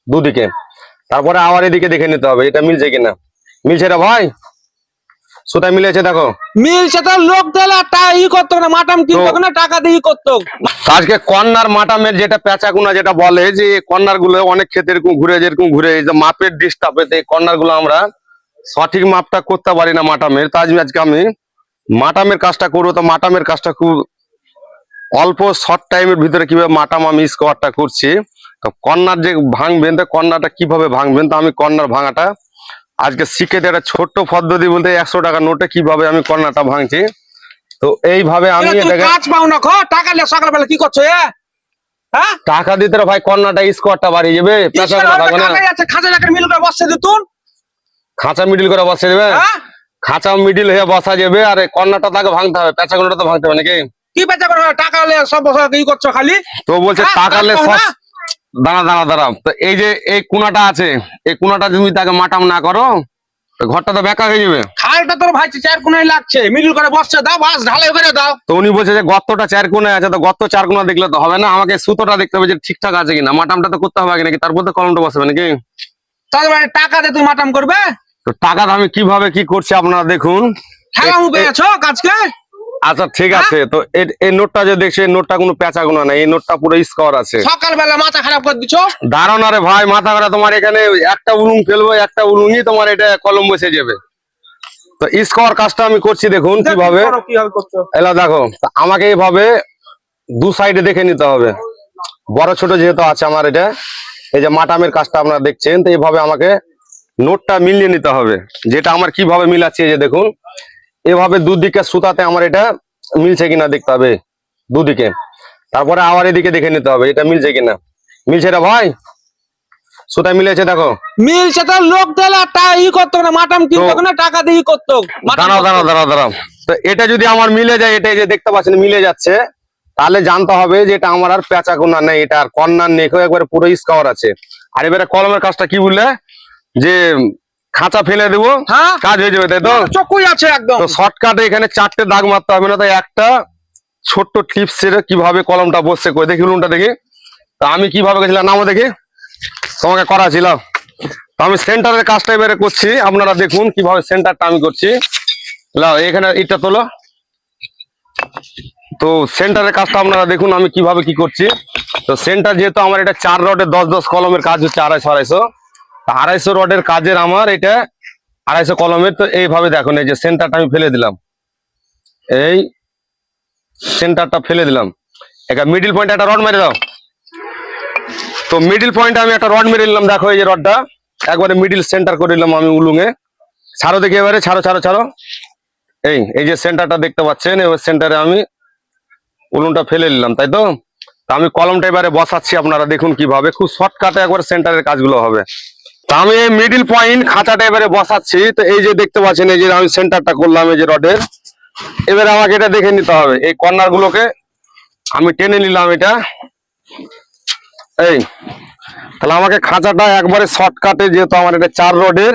দুদিকে। তারপরে আবার এদিকে দেখে নিতে হবে এটা মিলছে কিনা। মিলছে রে ভাই, সুতা মিলেছে দেখো। মিলছে তো, লোক দিলে ই করতো না, মাটাম কিনতো না, টাকা দিয়ে করতো। আজকে কর্নার মাটামের যেটা পেঁচাকুনা যেটা বলে যে কর্নার গুলো অনেক ক্ষেত্রে এরকম ঘুরে, যেরকম ঘুরে এই যে মাপের ডিস্টার্ব এতে কর্নার গুলো আমরা সঠিক মাপটা করতে পারি না মাটামের। তাই আজকে আমি মাটামের কাজটা করবো। তো মাটামের কাজটা খুব অল্প শর্ট টাইমের ভিতরে কিভাবে মাটাম আমি স্কোয়ারটা করছি। তো কর্নার যে ভাঙবেন, তো কর্নারটা কিভাবে ভাঙবেন, তো আমি কর্নার ভাঙাটা আজকে শিখে একটা ছোট্ট পদ্ধতি বলতে 100 টাকা নোটে কিভাবে আমি কর্নারটা ভাঙছি। তো এইভাবে আমি এটাকে কাজ পাও না, টাকা নিয়ে সকালবেলা কি করছো? টাকা দিতে ভাই কর্নারটা স্কোয়ারটা বাড়িয়ে যাবে, থাকবে না। খাঁচা মিডিল করে বসে দেবে, খাঁচা মিডিল হয়ে বসা যাবে, আর কর্নারটা তাকে ভাঙতে হবে, পেঁচাগুলোটা তো ভাঙতে হবে নাকি? কি পেঁচা করে টাকা সব কি করছো খালি? তো বলছে টাকা দাঁড়া দাঁড়া দাঁড়া, তো এই যে এই কোনাটা আছে, এই কোনাটা তুমি তাকে মাটাম না করো ঘরটা তো বেকার হয়ে যাবে। খালটা তোর ভাই 4 কোণায় লাগছে, মিডল করে বসছে, দাও বাস ঢালাই করে দাও। তো উনি বলছে যে গর্তটা 4 কোণায় আছে, তো গর্ত 4 কোণা দেখলে তো হবে না, আমাকে সুতোটা দেখতে হবে যে ঠিকঠাক আছে কিনা, মাটামটা তো করতে হবে আগে নাকি, তারপর তো কলমটা বসাবে নাকি? তাহলে টাকা দিয়ে তুমি মাটাম করবে? তো টাকা আমি কিভাবে কি করছি আপনারা দেখুন। খেলা পেয়েছো কাজকে? আচ্ছা ঠিক আছে, তো এই নোটটা যে দেখছি এই নোটটা কোনো পেঁচাগুনা নাই, এই নোটটা পুরো স্কোয়ার আছে। সকালবেলা মাথা খারাপ করে দিছো। দাঁড়ান রে ভাই, মাথা খারাপ তোমার এখানে একটা উলুং ফেলবো, একটা উলুঙই তোমার এটা কলম বসে যাবে। তো স্কোয়ার কাজটা আমি করছি দেখুন কিভাবে। এলা দেখো, আমাকে এইভাবে দু সাইডে দেখে নিতে হবে, বড় ছোট যেহেতু আছে আমার এটা, এই যে মাটামের কাজটা আপনারা দেখছেন, তো এইভাবে আমাকে নোটটা মিলিয়ে নিতে হবে। যেটা আমার কিভাবে মিলাচ্ছি এই যে দেখুন, এভাবে দুদিকে সুতাতে আমার এটা মিলছে কিনা দেখতে হবে দুদিকে। তারপরে আবার এদিকে দেখে নিতে হবে এটা মিলছে কিনা। মিলছে রে ভাই, সুতা মিলেছে দেখো। মিলছে তো, লোক দিলে ই করতো না, মাটাম কিনতো না, টাকা দিয়ে করতো। দাঁড়াও দাঁড়াও দাঁড়াও দাঁড়াও, তো এটা যদি আমার মিলে যায়, এটা যে দেখতে পাচ্ছেন মিলে যাচ্ছে, তাহলে জানতে হবে যে এটা আমার আর পেঁচা কোনা নেই, এটা আর কর্নার নেই, একবারে পুরো স্কোয়ার আছে। আর এবারে কলমের কাজটা কি বললে যে খাঁচা ফেলে দেবো, কাজ হয়ে যাবে, তাই তো? চকুই আছে একদম। তো শর্টকাটে এখানে 4টে দাগ মারতে হবে না, তাই একটা ছোট্ট টিপস কিভাবে কলমটা বসছে করে দেখি, উলুনটা দেখি। তা আমি কিভাবে গেছিলাম নামও দেখি, তোমাকে করা ছিল। তো আমি সেন্টারের কাজটা এবারে করছি, আপনারা দেখুন কিভাবে সেন্টারটা আমি করছি। এখানে ইটটা তোলো, তো সেন্টারের কাজটা আপনারা দেখুন আমি কিভাবে কি করছি। তো সেন্টার যেহেতু আমার এটা 4 রডের 10-10 কলমের কাজ হচ্ছে 250-250, 250 রডের কাজের আমার এটা 250 কলমের। তো এইভাবে দেখুন, এই যে সেন্টারটা আমি ফেলে দিলাম, এই সেন্টারটা ফেলে দিলাম, একটা মিডিল পয়েন্ট একটা রড মেরে দাও। তো মিডিল পয়েন্টে আমি একটা রড মেরে নিলাম, দেখো এই যে রডটা একবারে মিডিল সেন্টার করে দিলাম আমি উলুঙে। ছাড়ো দেখি এবারে, ছাড়ো ছাড়ো ছাড়ো, এই যে সেন্টারটা দেখতে পাচ্ছেন, এবার সেন্টারে আমি উলুনটা ফেলে নিলাম, তাই তো? আমি কলমটা এবারে বসাচ্ছি, আপনারা দেখুন কিভাবে খুব শর্টকাটে একবার সেন্টারের কাজগুলো হবে। তা আমি এই মিডিল পয়েন্ট খাঁচাটা এবারে বসাচ্ছি। তো এই যে দেখতে পাচ্ছেন এই যে আমি সেন্টারটা করলাম এই যে রডের, এবারে আমাকে এটা দেখে নিতে হবে, এই কর্নার গুলোকে আমি টেনে নিলাম এটা, এই তাহলে আমাকে খাঁচাটা একবারে শর্টকাটে, যেহেতু আমার এটা 4 রডের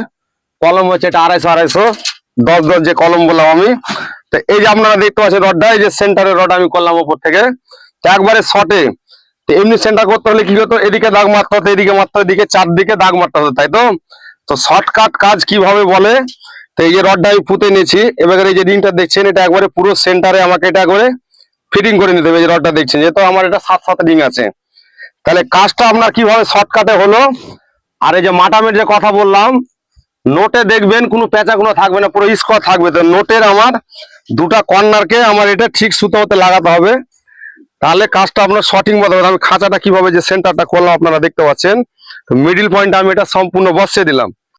কলম হচ্ছে, এটা 250-250 10-10 যে কলম বললাম আমি। তো এই যে আপনারা দেখতে পাচ্ছেন রডটা, এই যে সেন্টারের রড আমি করলাম উপর থেকে, তো একবারে শর্টে। তো এমনি সেন্টার করতে হলে কি হতো, এদিকে দাগ মারতে হতো, এদিকে মারতে হতো, এদিকে 4 দিকে দাগ মারতে হতো, তাই তো? তো শর্টকাট কাজ কিভাবে বলে, তো এই যে রডটা আমি পুঁতে নিয়েছি, এবার এই যে রিংটা দেখছেন এটা একবারে পুরো সেন্টারে আমাকে এটা একবারে ফিটিং করে নিতে হবে। এই যে রডটা দেখছেন, যেহেতু আমার এটা 7 রিং আছে, তাহলে কাজটা আপনার কিভাবে শর্টকাটে হলো। আর এই যে মাটামের যে কথা বললাম, নোটে দেখবেন কোনো পেঁচা কোনো থাকবে না, পুরো স্কোয়ার থাকবে। তো নোটের আমার দুটা কর্নারকে আমার এটা ঠিক সুতো মতো লাগাতে হবে, তাহলে কাজটা আপনার সঠিক মতো হবে। আমি খাঁচাটা কিভাবে যে সেন্টারটা করলাম আপনারা দেখতে পাচ্ছেন, তো মিডিল পয়েন্ট আমি এটা সম্পূর্ণ বসিয়ে দিলাম।